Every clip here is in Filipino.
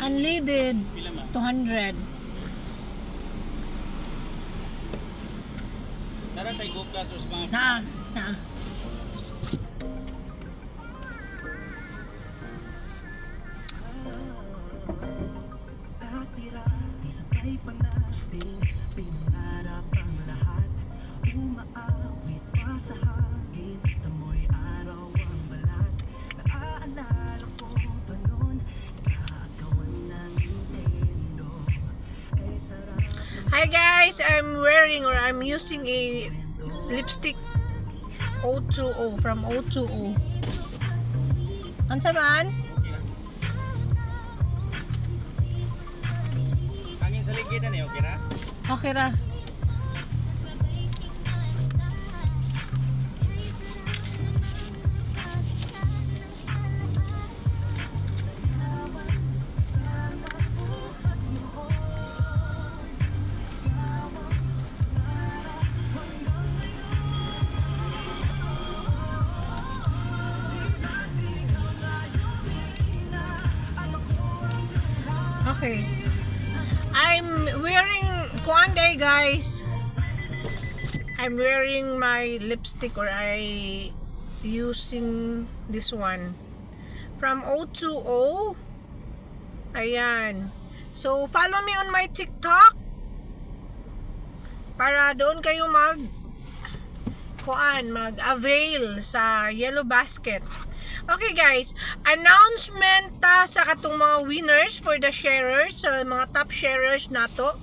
Unleaded, Pila man? 200. Tara tayo go plus or smart. Na. Sabay pa natin pinangarap ang lahat. Umaawit pa sa hangin, tamoy araw ang balat. Naaalala ko pa noon, gagawan ng Nintendo. Kay sarap ng Hi guys, I'm wearing or I'm using a lipstick O2O from O2O. Ano man? Hangin sa ligid na niyo, okay ra? Okay ra. Okay. I'm wearing Kuanday guys. I'm wearing my lipstick or I using this one from O2O. Ayan. So follow me on my TikTok para doon kayo mag-avail sa Yellow Basket. Okay guys, announcement sa katong mga winners for the sharers, sa mga top sharers nato.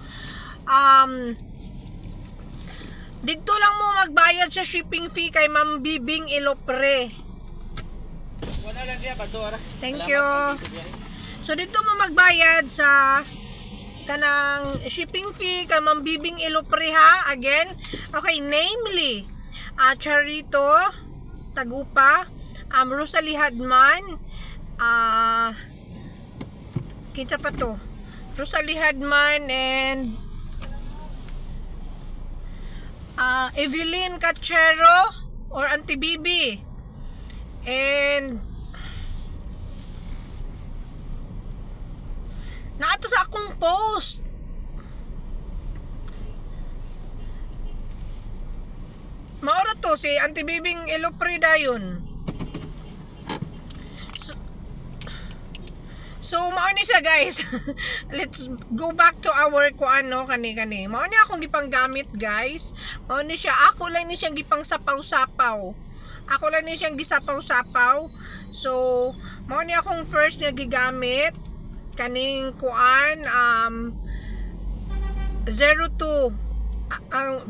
Dito lang mo magbayad sa shipping fee kay Ma'am Bibing Ilopre. Wala lang siya bato ara. Thank Salamat, you. Pag-ibig sa biyahe. So dito mo magbayad sa kanang shipping fee kay Ma'am Bibing Ilopre ha. Again, okay, namely Charito Tagupa, Rosalie Hadman, kinsa pa to? Rosalie Hadman and Evelyn Cachero or Auntie Bibi. And naato sa akong post. Maura to si Auntie Bibing Ilopre dayon. So mao ni siya guys. Let's go back to our kani. Mao ni akong gipanggamit guys. Mao ni siya, ako lang ni siyang gipang sapaw-sapaw. Ako lang ni siyang gisapaw-sapaw. So mao ni akong first nga gigamit kaning 02 ang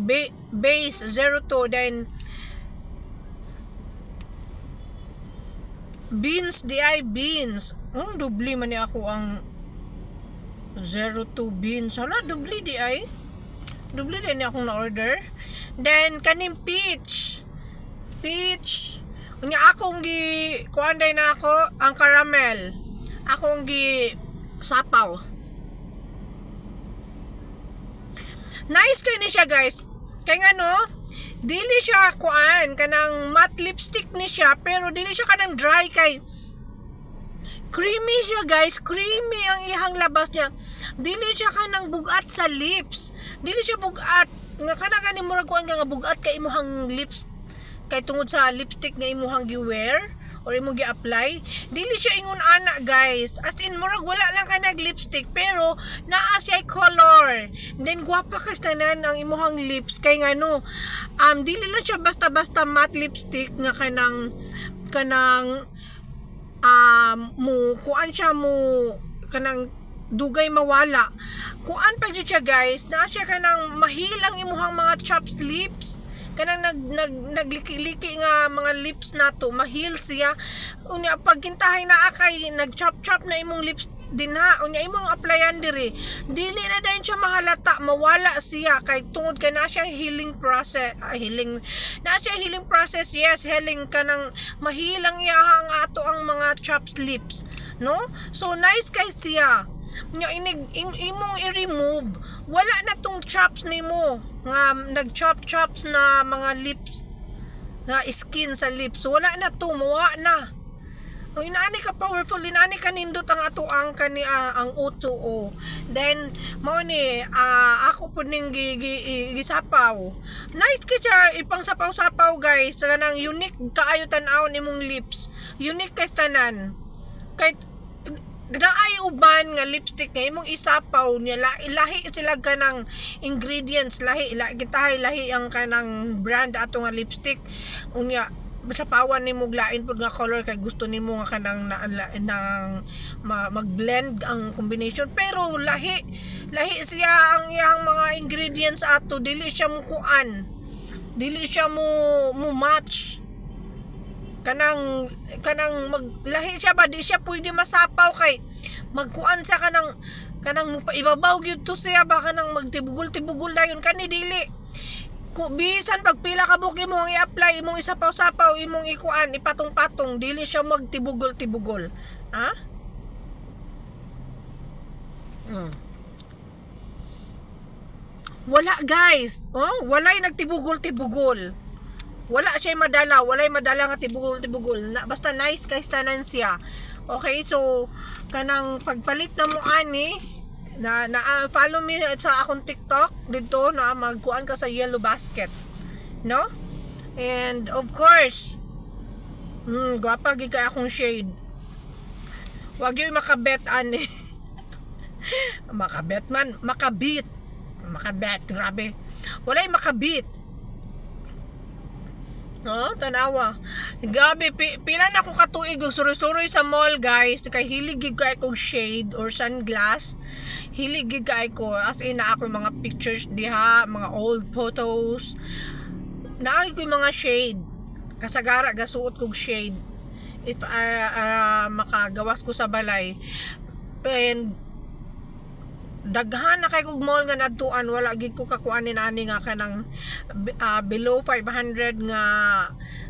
base 02, then beans dubli man ni ako ang 02 beans. Hala, dubli din ni akong na-order. Then kaning peach unya akong kuanday na ako ang caramel, akong sapaw. Nice kay ni siya guys, kay nga no, dili siya kanang matte lipstick ni siya, pero dili siya kanang dry, kay creamy siya guys, creamy ang ihang labas niya. Dili siya kanang bugat sa lips, dili siya bugat nga kanang gani murag nga bugat kay imuhang lips, kay tungod sa lipstick nga imuhang gi-wear or imong gi-apply. Dili siya ingon ana guys, as in murag wala lang ka nag lipstick pero naa siya color, then gwapa ka tanan ang imuhang lips, kay ngano dili lang siya basta-basta matte lipstick nga kanang kanang dugay mawala. Kuan pa siya guys, naa siya kanang mahilang imuhang mga chapped lips, kanang nagliki-liki nga mga lips nato, mahil siya. Unya pag gintahay na akay nag-chop na imong lips din ha, unya imong applyan diri, dili na dayon siya mahalata, mawala siya kay tungod kay na siya healing process, healing process, yes, healing kanang mahilang iya ang ato ang mga chapped lips, no? So nice kay siya. Nya imong i-remove, wala na tong chops nimo nga nag-chops na mga lips, nga skin sa lips, wala na to, mawa na. Kung inaani ka powerful, inaani ka nindot ang atuang kani ang O2O. Then mao ni ako po ning gisapaw. Nice ka siya ipang sapaw-sapaw guys. Kanang unique kaayo tan-aw nimong lips. Unique kay tanan. Kay naay uban nga lipstick nga imong isapaw niya lahi sila kanang ingredients lahi lahi ang kanang brand ato nga lipstick unya sa pawan nimo glain pud nga color kay gusto nimo nga kanang mag-blend ang combination pero lahi siya ang iyang mga ingredients ato dili siya mo kuan dili siya mo match kanang maglahi siya ba di siya pwede masapaw kay magkuan sa kanang ibabaw gyud to siya ba kanang magtibugol dayon kani dili bisan pagpila ka buki mo ang i-apply imong isapaw-sapaw imong ikuan ipatong-patong dili siya magtibugol ha wala guys walay nagtibugol wala siya walay madala nga tibugol basta nice kay tanan siya. Okay, so kanang pagpalit na mo ani na follow me sa akong TikTok dito na magkuan ka sa Yellow Basket, no? And of course, gwapa gid kay akong shade. Wag yung makabet ani. makabit, grabe. Walay makabit. No, tanawa. Gabi pila na ko katuig og suroy-suroy sa mall, guys. Kay hilig gid kay kog shade or sunglass. Hilig gid kay ko as in na ako mga pictures diha, mga old photos. Naay ko mga shade. Kasagara gasuot kog shade. If makagawas ko sa balay. And daghan na kay kog mall nga nadtuan wala gid ko kakuanin ani nga kanang below 500 nga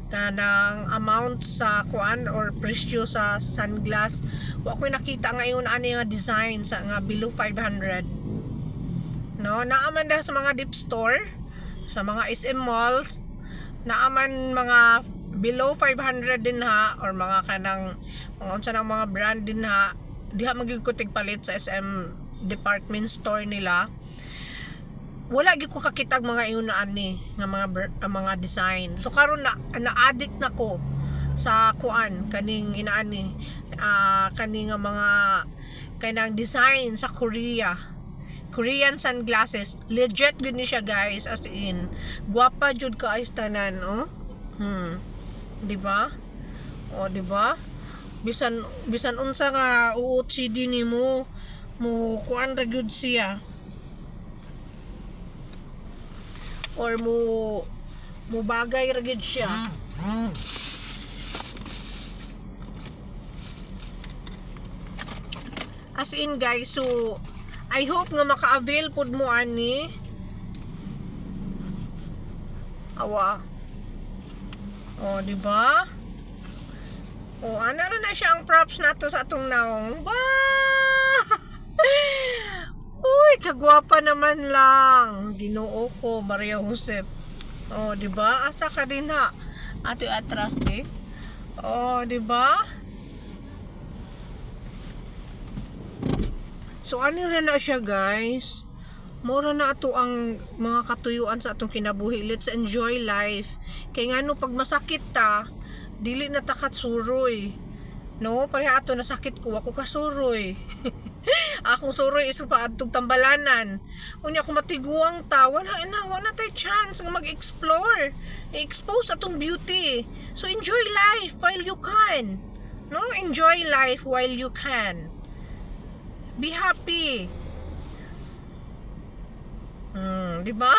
kanang amount sa kuan or presyo sa sunglass wa ko nakita ngayon ani nga design sa nga below 500 no naaman da sa mga deep store sa mga SM malls naaman mga below 500 din ha or mga kanang mga unsa nang mga brand din ha diha magikutig palit sa SM department store nila wala gyud ko kakitag mga ingon na ani nga mga design so karon na-addict na ko sa kuan kaning inaani kaning mga kanang design sa Korean sunglasses legit gud ni siya guys as in gwapa jud ka tanan di ba di ba bisan unsa nga OOTD nimo mo kuan ra gyud siya or mo bagay ra gyud siya as in guys so I hope nga maka-avail pud mo ani awa di ba ana ra na siya ang props nato sa atong naong uy, kagwapa naman lang. Ginoo ko, Maria Josep. Di ba? Asa ka din ha? Ato atras be. Di ba? So ani ra na siya, guys. Mura na ato ang mga katuyuan sa atong kinabuhi. Let's enjoy life. Kay ngano pag masakit ta, dili na ta katsuroy. No, pareha ato nasakit ko, ako kasuroy. Akong suroy iso pa adtong tambalanan. Unya ko matiguang ta, wala tay chance nga mag-explore. I-expose atong beauty. So enjoy life while you can. No, enjoy life while you can. Be happy. Di ba?